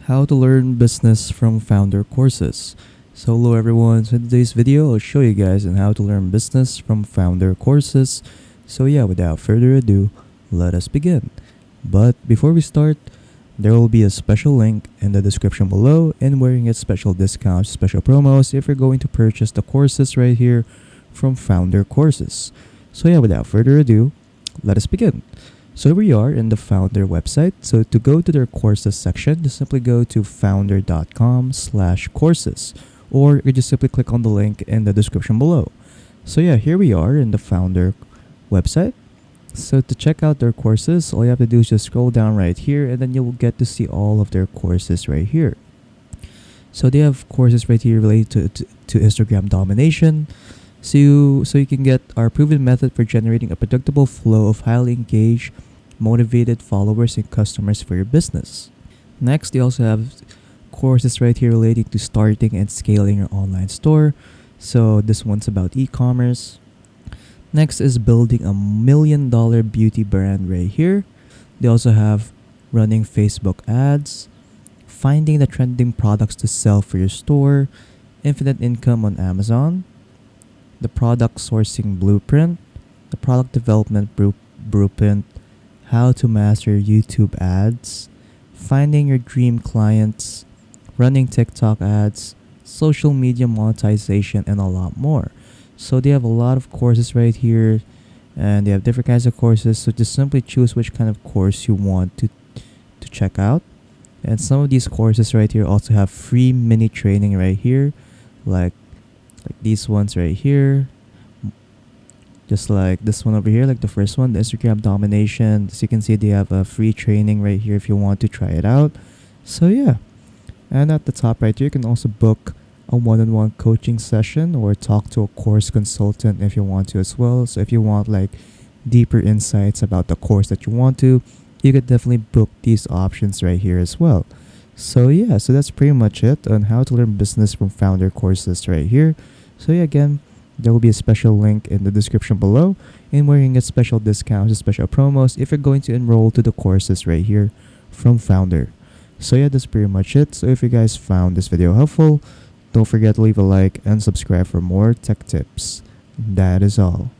How to learn business from Foundr courses. So hello everyone, so in today's video I'll show you guys on how to learn business from Foundr courses. So yeah, without further ado, let us begin. But before we start, there will be a special link in the description below, and where you can get special discounts, special promos if you're going to purchase the courses right here from Foundr courses. So yeah, without further ado, let us begin. So here we are in the Foundr website. So to go to their courses section, just simply go to foundr.com/courses, or you can just simply click on the link in the description below. So yeah, here we are in the Foundr website. So to check out their courses, all you have to do is just scroll down right here, and then you'll get to see all of their courses right here. So they have courses right here related to Instagram domination. So you can get our proven method for generating a predictable flow of highly engaged, motivated followers and customers for your business. Next, they also have courses right here relating to starting and scaling your online store. So this one's about e-commerce. Next is building a $1 million beauty brand right here. They also have running Facebook ads, finding the trending products to sell for your store, infinite income on Amazon, the product sourcing blueprint, the product development blueprint, how to master YouTube ads, finding your dream clients, running TikTok ads, social media monetization, and a lot more. So they have a lot of courses right here, and they have different kinds of courses. So just simply choose which kind of course you want to check out. And some of these courses right here also have free mini training right here, like these ones right here, just like this one over here, like the first one, the Instagram domination. As you can see, they have a free training right here if you want to try it out. So yeah, and at the top right here, you can also book a one-on-one coaching session or talk to a course consultant if you want to as well. So if you want like deeper insights about the course that you want to, you could definitely book these options right here as well. So yeah, so that's pretty much it on how to learn business from Foundr courses right here. So yeah, again, there will be a special link in the description below, and where you can get special discounts and special promos if you're going to enroll to the courses right here from Foundr. So yeah, that's pretty much it. So if you guys found this video helpful, don't forget to leave a like and subscribe for more tech tips. That is all.